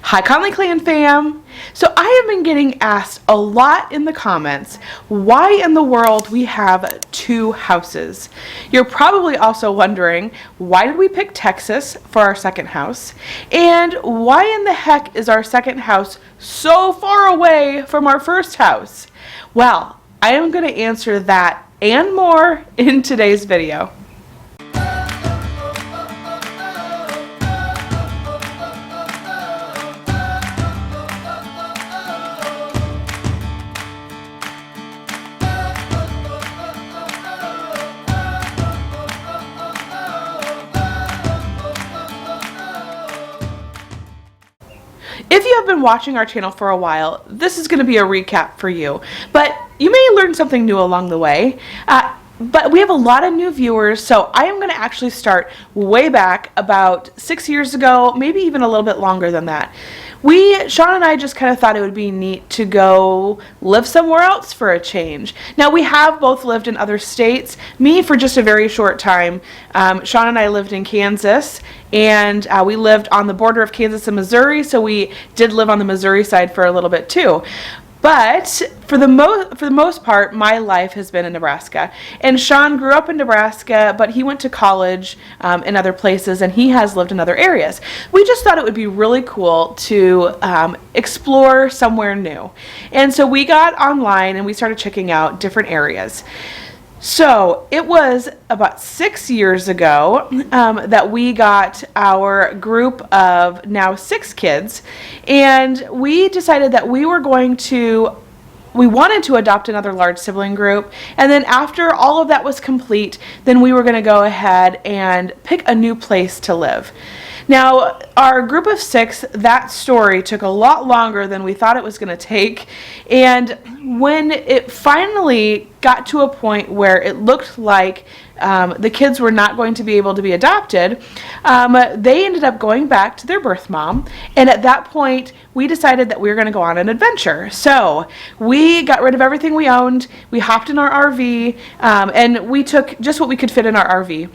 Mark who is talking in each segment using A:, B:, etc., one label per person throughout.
A: Hi Conley Clan fam! So I have been getting asked a lot in the comments why in the world we have two houses. You're probably also wondering why did we pick Texas for our second house, and why in the heck is our second house so far away from our first house? Well, I am going to answer that and more in today's video. If you have been watching our channel for a while, this is going to be a recap for you, but you may learn something new along the way. But we have a lot of new viewers, so I am going to actually start way back about 6 years ago, maybe even a little bit longer than that. Sean and I just kind of thought it would be neat to go live somewhere else for a change. Now, we have both lived in other states, me for just a very short time. Sean and I lived in Kansas, and we lived on the border of Kansas and Missouri, so we did live on the Missouri side for a little bit too. But for the most part, my life has been in Nebraska. And Sean grew up in Nebraska, but he went to college in other places, and he has lived in other areas. We just thought it would be really cool to explore somewhere new. And so we got online and we started checking out different areas. So it was about 6 years ago that we got our group of now 6 kids, and we decided that we wanted to adopt another large sibling group, and then after all of that was complete, then we were going to go ahead and pick a new place to live. Now, our group of 6, that story took a lot longer than we thought it was going to take, and when it finally got to a point where it looked like the kids were not going to be able to be adopted, they ended up going back to their birth mom, and at that point we decided that we were going to go on an adventure. So we got rid of everything we owned, we hopped in our RV, and we took just what we could fit in our RV,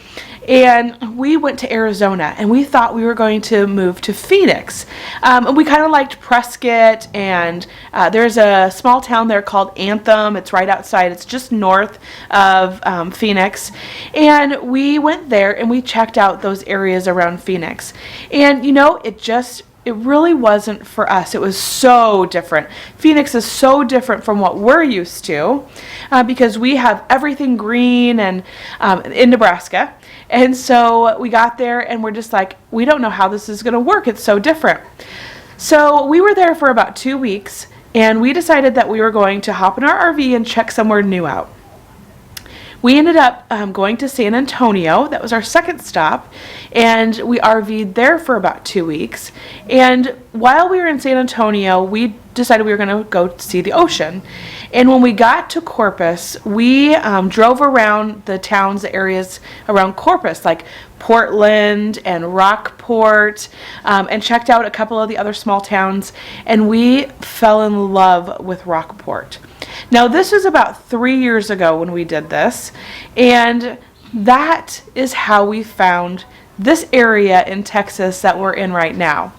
A: and we went to Arizona, and we thought we were going to move to Phoenix. And we kind of liked Prescott, and there's a small town there called Anthem. It's right outside, it's just north of Phoenix. And we went there and we checked out those areas around Phoenix. And you know, it really wasn't for us. It was so different. Phoenix is so different from what we're used to because we have everything green and in Nebraska. And so we got there and we're just like, we don't know how this is going to work. It's so different. So we were there for about 2 weeks, and we decided that we were going to hop in our RV and check somewhere new out. We ended up going to San Antonio. That was our second stop, and we RV'd there for about 2 weeks. And while we were in San Antonio, we decided we were going to go see the ocean. And when we got to Corpus, we drove around the towns, the areas around Corpus, like Portland and Rockport, and checked out a couple of the other small towns, and we fell in love with Rockport. Now, this was about 3 years ago when we did this, and that is how we found this area in Texas that we're in right now.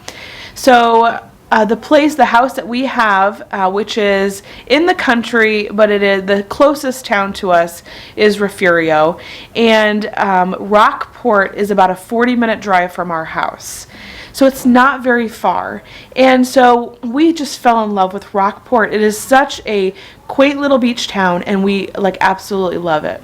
A: So the house that we have, which is in the country, but it is the closest town to us is Refugio, and Rockport is about a 40-minute drive from our house. So it's not very far. And so we just fell in love with Rockport. It is such a quaint little beach town, and we absolutely love it.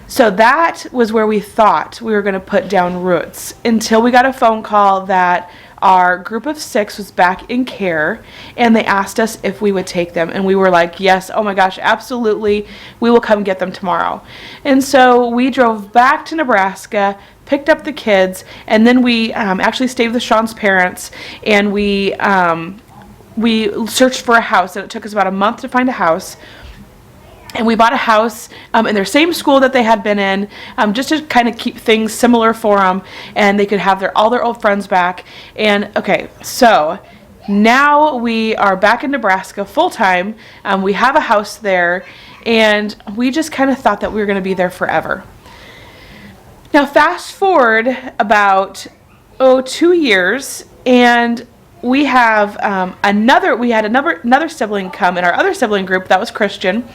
A: So that was where we thought we were going to put down roots until we got a phone call that our group of 6 was back in care, and they asked us if we would take them, and we were like, yes, oh my gosh, absolutely, we will come get them tomorrow. And so we drove back to Nebraska, picked up the kids, and then we actually stayed with Sean's parents, and we searched for a house, and it took us about a month to find a house. And we bought a house in their same school that they had been in, just to kind of keep things similar for them, and they could have all their old friends back. And okay, so now we are back in Nebraska full time. We have a house there, and we just kind of thought that we were going to be there forever. Now fast forward about 2 years, and we have we had another sibling come in our other sibling group that was Christian.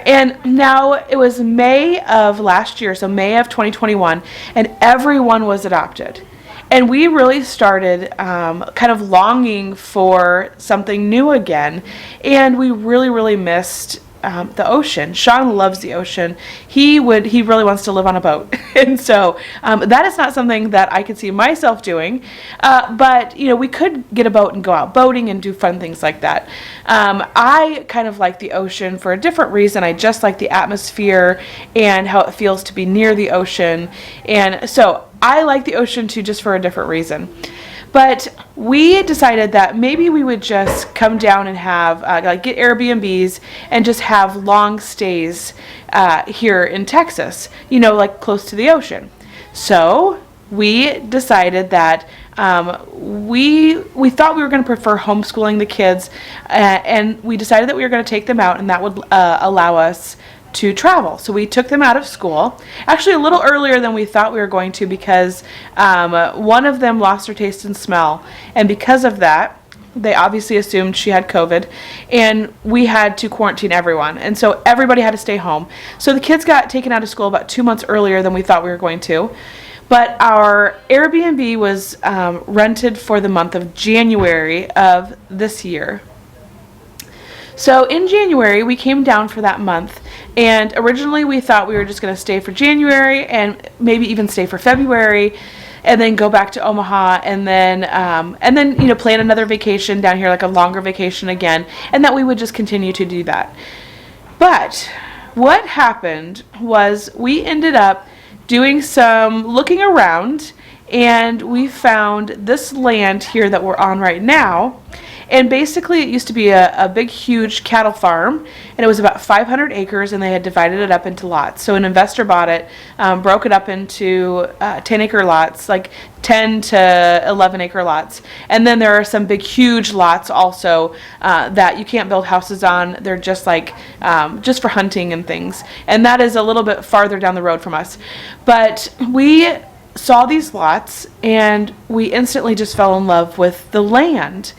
A: And now it was May of last year, so May of 2021, and everyone was adopted. And we really started kind of longing for something new again. And we really, really missed the ocean. Sean loves the ocean. He really wants to live on a boat. And so that is not something that I could see myself doing. But, we could get a boat and go out boating and do fun things like that. I kind of like the ocean for a different reason. I just like the atmosphere and how it feels to be near the ocean. And so I like the ocean too, just for a different reason. But we decided that maybe we would just come down and have, get Airbnbs and just have long stays here in Texas, close to the ocean. So we decided that we thought we were going to prefer homeschooling the kids, and we decided that we were going to take them out, and that would allow us to travel. So we took them out of school, actually a little earlier than we thought we were going to, because one of them lost her taste and smell, and because of that they obviously assumed she had COVID, and we had to quarantine everyone, and so everybody had to stay home. So the kids got taken out of school about 2 months earlier than we thought we were going to. But our Airbnb was rented for the month of January of this year. So in January, we came down for that month, and originally we thought we were just going to stay for January and maybe even stay for February, and then go back to Omaha, and then plan another vacation down here, like a longer vacation again, and that we would just continue to do that. But what happened was we ended up doing some looking around, and we found this land here that we're on right now. And basically it used to be a big, huge cattle farm, and it was about 500 acres, and they had divided it up into lots. So an investor bought it, broke it up into 10-acre lots, like 10 to 11-acre lots. And then there are some big, huge lots also that you can't build houses on. They're just just for hunting and things. And that is a little bit farther down the road from us. But we saw these lots, and we instantly just fell in love with the land.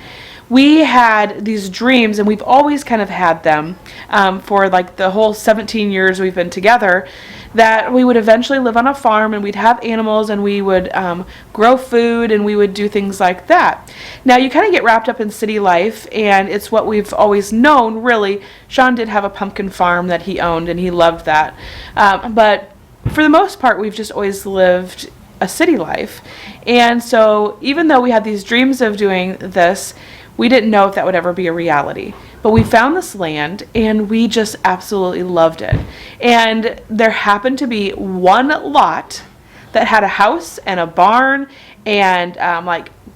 A: We had these dreams, and we've always kind of had them for like the whole 17 years we've been together, that we would eventually live on a farm, and we'd have animals, and we would grow food, and we would do things like that. Now you kind of get wrapped up in city life, and it's what we've always known, really. Sean did have a pumpkin farm that he owned, and he loved that. But for the most part, we've just always lived a city life. And so even though we had these dreams of doing this, we didn't know if that would ever be a reality. But we found this land, and we just absolutely loved it. And there happened to be one lot that had a house and a barn and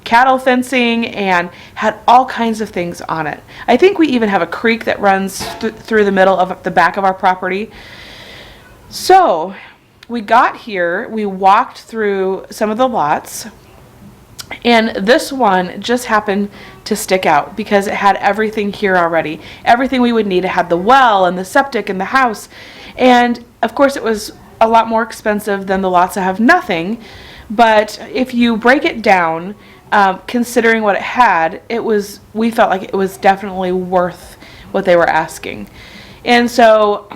A: cattle fencing, and had all kinds of things on it. I think we even have a creek that runs through the middle of the back of our property. So we got here, we walked through some of the lots, and this one just happened to stick out because it had everything here already. Everything we would need. It had the well and the septic and the house. And of course it was a lot more expensive than the lots that have nothing. But if you break it down, considering what it had, we felt like it was definitely worth what they were asking. And so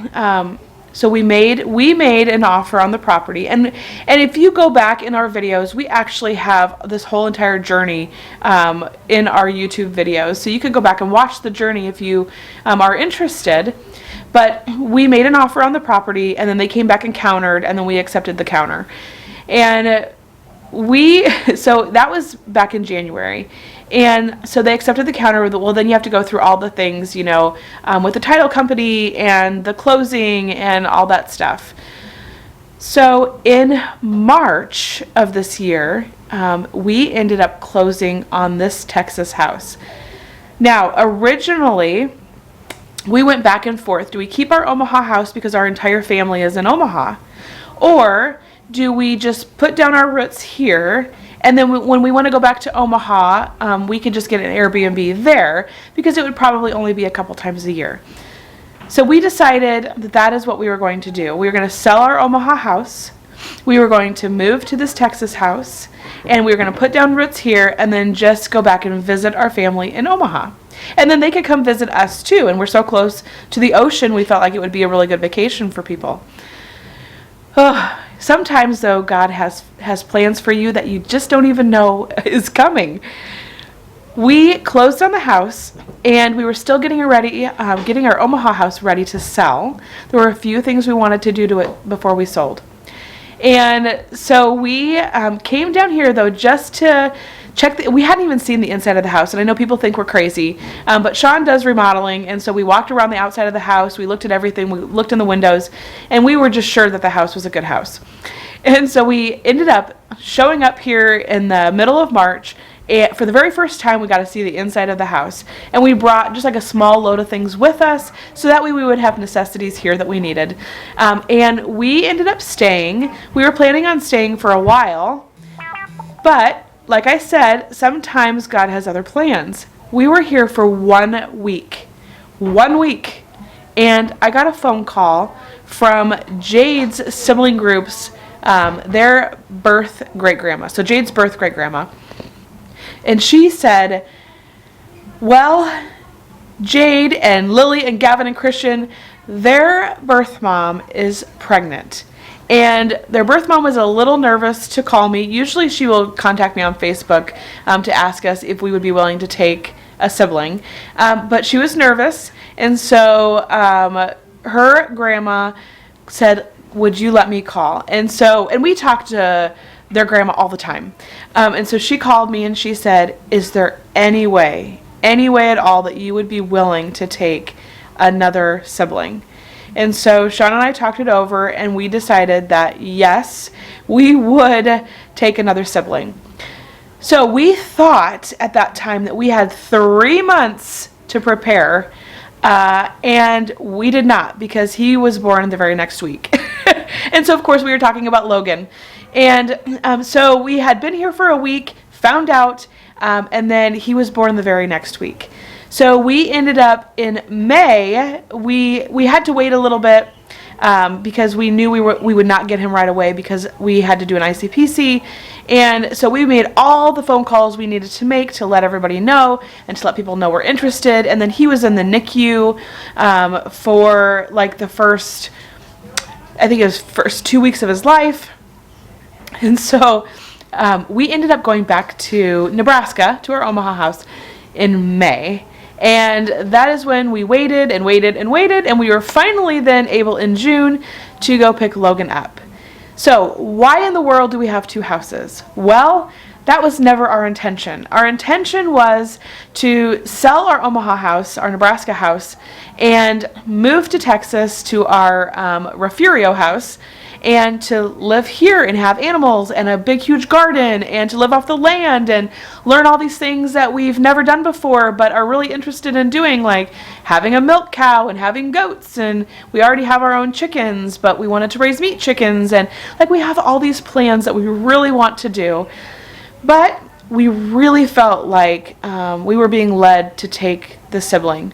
A: so we made an offer on the property, and if you go back in our videos, we actually have this whole entire journey in our YouTube videos, so you can go back and watch the journey if you are interested. But we made an offer on the property, and then they came back and countered, and then we accepted the counter. And so that was back in January. And so they accepted the counter with, well, then you have to go through all the things, with the title company and the closing and all that stuff. So in March of this year, we ended up closing on this Texas house. Now, originally, we went back and forth. Do we keep our Omaha house because our entire family is in Omaha? Or do we just put down our roots here, and then when we want to go back to Omaha, we can just get an Airbnb there, because it would probably only be a couple times a year. So we decided that is what we were going to do. We were going to sell our Omaha house. We were going to move to this Texas house, and we were going to put down roots here and then just go back and visit our family in Omaha. And then they could come visit us too, and we're so close to the ocean, we felt like it would be a really good vacation for people. Sometimes, though, God has plans for you that you just don't even know is coming. We closed on the house, and we were still getting our Omaha house ready to sell. There were a few things we wanted to do to it before we sold. And so we came down here, though, just to check. We hadn't even seen the inside of the house, and I know people think we're crazy, but Sean does remodeling, and so we walked around the outside of the house. We looked at everything. We looked in the windows, and we were just sure that the house was a good house. And so we ended up showing up here in the middle of March. For the very first time, we got to see the inside of the house. And we brought just like a small load of things with us, so that way we would have necessities here that we needed. And we ended up staying. We were planning on staying for a while, but like I said, sometimes God has other plans. We were here for 1 week. 1 week. And I got a phone call from Jades' sibling group's, their birth great-grandma. So Jades' birth great-grandma. And she said, well, Jade and Lily and Gavin and Christian, their birth mom is pregnant. And their birth mom was a little nervous to call me. Usually she will contact me on Facebook to ask us if we would be willing to take a sibling. But she was nervous. And so her grandma said, would you let me call? And we talked to their grandma all the time. And so she called me and she said, is there any way at all that you would be willing to take another sibling? And so Sean and I talked it over, and we decided that yes, we would take another sibling. So we thought at that time that we had 3 months to prepare, and we did not, because he was born the very next week. And so of course we were talking about Logan. And so we had been here for a week, found out, and then he was born the very next week. So we ended up in May. We had to wait a little bit because we knew we would not get him right away because we had to do an ICPC. And so we made all the phone calls we needed to make to let everybody know and to let people know we're interested. And then he was in the NICU for like the first 2 weeks of his life. And so we ended up going back to Nebraska, to our Omaha house, in May. And that is when we waited and waited and waited, and we were finally then able in June to go pick Logan up. So why in the world do we have 2 houses? Well, that was never our intention. Our intention was to sell our Omaha house, our Nebraska house, and move to Texas to our Refugio house, and to live here and have animals and a big huge garden and to live off the land and learn all these things that we've never done before but are really interested in doing, like having a milk cow and having goats, and we already have our own chickens but we wanted to raise meat chickens, and like we have all these plans that we really want to do, but we really felt like we were being led to take the sibling.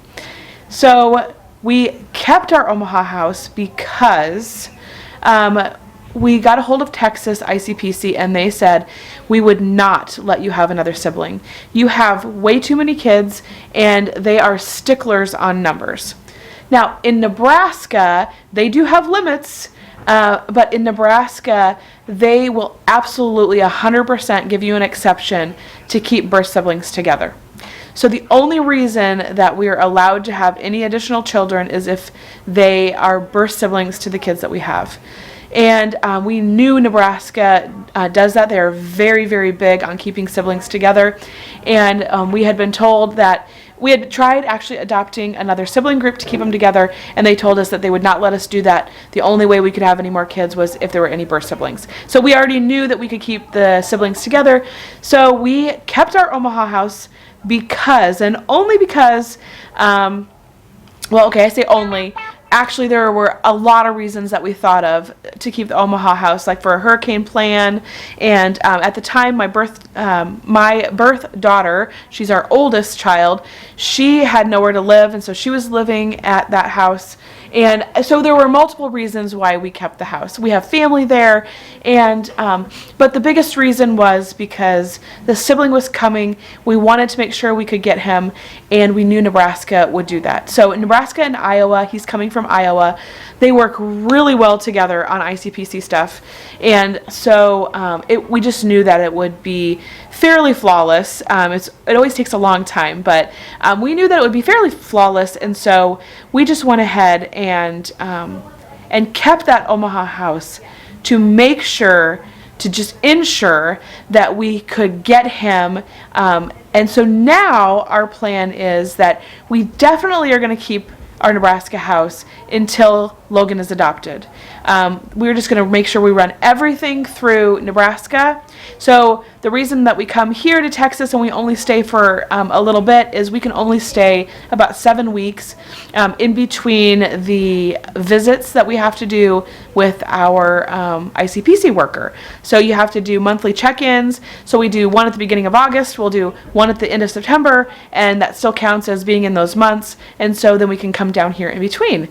A: So we kept our Omaha house because we got a hold of Texas ICPC, and they said, we would not let you have another sibling. You have way too many kids, and they are sticklers on numbers. Now, in Nebraska, they do have limits, but in Nebraska, they will absolutely 100% give you an exception to keep birth siblings together. So the only reason that we are allowed to have any additional children is if they are birth siblings to the kids that we have. And we knew Nebraska does that. They are very, very big on keeping siblings together. And we had been told that we had tried actually adopting another sibling group to keep them together, and they told us that they would not let us do that. The only way we could have any more kids was if there were any birth siblings. So we already knew that we could keep the siblings together. So we kept our Omaha house because, and only because, I say only, Actually, there were a lot of reasons that we thought of to keep the Omaha house, like for a hurricane plan. And at the time, my birth daughter, she's our oldest child, she had nowhere to live, and so she was living at that house. And so there were multiple reasons why we kept the house. We have family there, and but the biggest reason was because the sibling was coming. We wanted to make sure we could get him, and we knew Nebraska would do that. So Nebraska and Iowa, he's coming from Iowa. They work really well together on ICPC stuff, and so we just knew that it would be fairly flawless. It always takes a long time, but we knew that it would be fairly flawless, and so we just went ahead and kept that Omaha house to make sure, to just ensure that we could get him. And so now our plan is that we definitely are going to keep our Nebraska house until Logan is adopted. We're just going to make sure we run everything through Nebraska. So the reason that we come here to Texas and we only stay for a little bit is we can only stay about 7 weeks in between the visits that we have to do with our ICPC worker. So you have to do monthly check-ins. So we do one at the beginning of August, we'll do one at the end of September, and that still counts as being in those months. And so then we can come down here in between.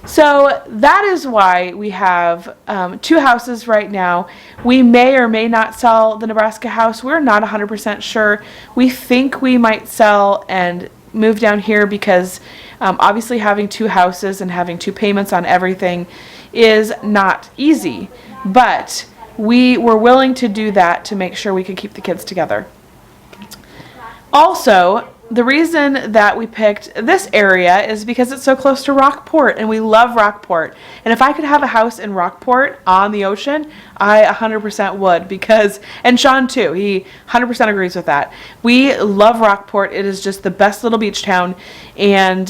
A: So that is why we have 2 houses right now. We may or may not sell the Nebraska house. We're not 100% sure. We think we might sell and move down here because obviously having 2 houses and having 2 payments on everything is not easy. But we were willing to do that to make sure we could keep the kids together. Also, the reason that we picked this area is because it's so close to Rockport, and we love Rockport. And if I could have a house in Rockport on the ocean, I 100% would, because, and Sean too, he 100% agrees with that. We love Rockport. It is just the best little beach town, and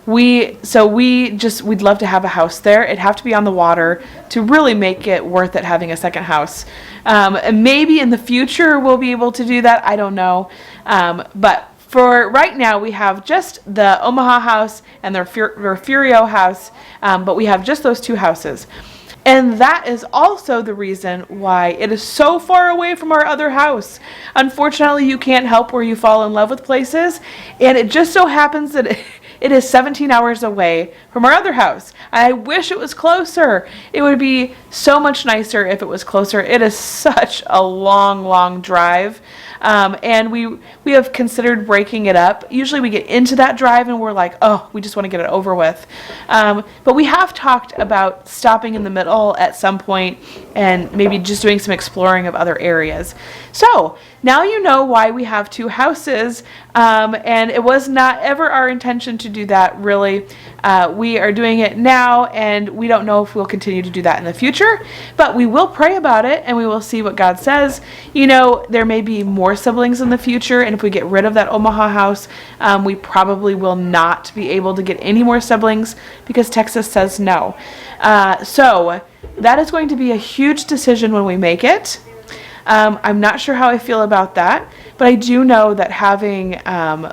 A: we'd love to have a house there. It'd have to be on the water to really make it worth it having a second house. And maybe in the future we'll be able to do that. I don't know. But for right now, we have just the Omaha house and the Refugio house, but we have just those 2 houses. And that is also the reason why it is so far away from our other house. Unfortunately, you can't help where you fall in love with places, and it just so happens that it is 17 hours away from our other house. I wish it was closer. It would be so much nicer if it was closer. It is such a long, long drive. And we have considered breaking it up. Usually we get into that drive and we're like, oh, we just want to get it over with. But we have talked about stopping in the middle at some point and maybe just doing some exploring of other areas. So now you know why we have 2 houses. And it was not ever our intention to do that, really. We are doing it now, and we don't know if we'll continue to do that in the future, but we will pray about it and we will see what God says. You know, there may be more siblings in the future, and if we get rid of that Omaha house, we probably will not be able to get any more siblings because Texas says no. So that is going to be a huge decision when we make it. I'm not sure how I feel about that, but I do know that having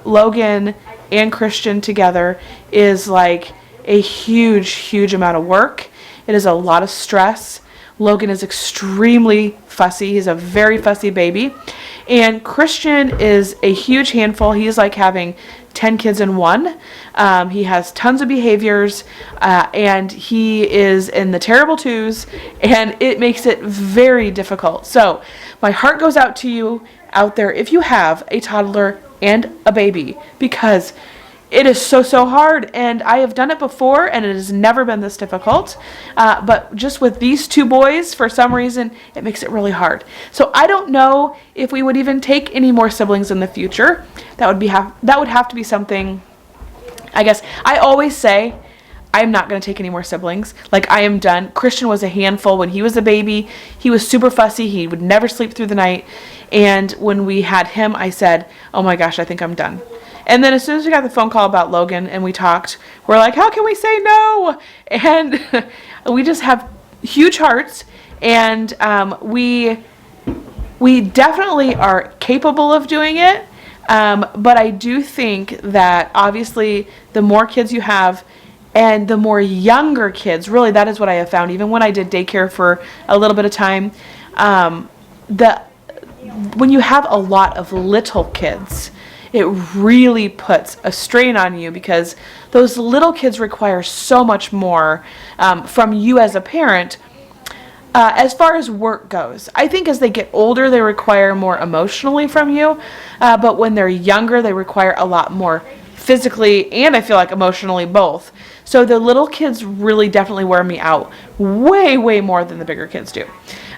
A: Logan and Christian together is like a huge, huge amount of work. It is a lot of stress. Logan is extremely fussy. He's a very fussy baby. And Christian is a huge handful. He's like having 10 kids in one. He has tons of behaviors, and he is in the terrible twos, and it makes it very difficult. So my heart goes out to you out there if you have a toddler and a baby, because it is so, so hard, and I have done it before, and it has never been this difficult, but just with these 2 boys, for some reason, it makes it really hard. So I don't know if we would even take any more siblings in the future. That would have to be something, I guess. I always say, I'm not going to take any more siblings. Like, I am done. Christian was a handful when he was a baby. He was super fussy. He would never sleep through the night, and when we had him, I said, oh my gosh, I think I'm done. And then as soon as we got the phone call about Logan and we talked, we're like, how can we say no? And we just have huge hearts, and we definitely are capable of doing it. But I do think that obviously the more kids you have, And the more younger kids, really, that is what I have found. Even when I did daycare for a little bit of time, when you have a lot of little kids, it really puts a strain on you, because those little kids require so much more from you as a parent. As far as work goes, I think as they get older, they require more emotionally from you. But when they're younger, they require a lot more physically and I feel like emotionally, both. So the little kids really definitely wear me out way, way more than the bigger kids do.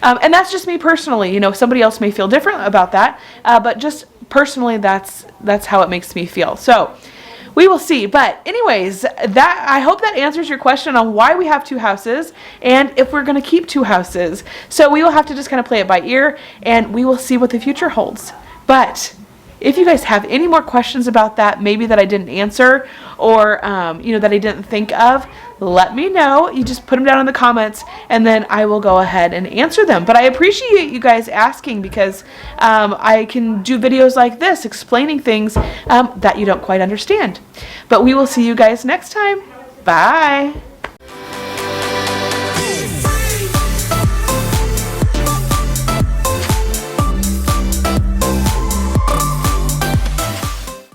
A: And that's just me personally. Somebody else may feel different about that. But just personally, that's how it makes me feel. So we will see. But anyways, I hope that answers your question on why we have two houses and if we're going to keep two houses. So we will have to just kind of play it by ear, and we will see what the future holds. But if you guys have any more questions about that, maybe that I didn't answer, or that I didn't think of, let me know. You just put them down in the comments, and then I will go ahead and answer them. But I appreciate you guys asking, because I can do videos like this explaining things that you don't quite understand. But we will see you guys next time. Bye.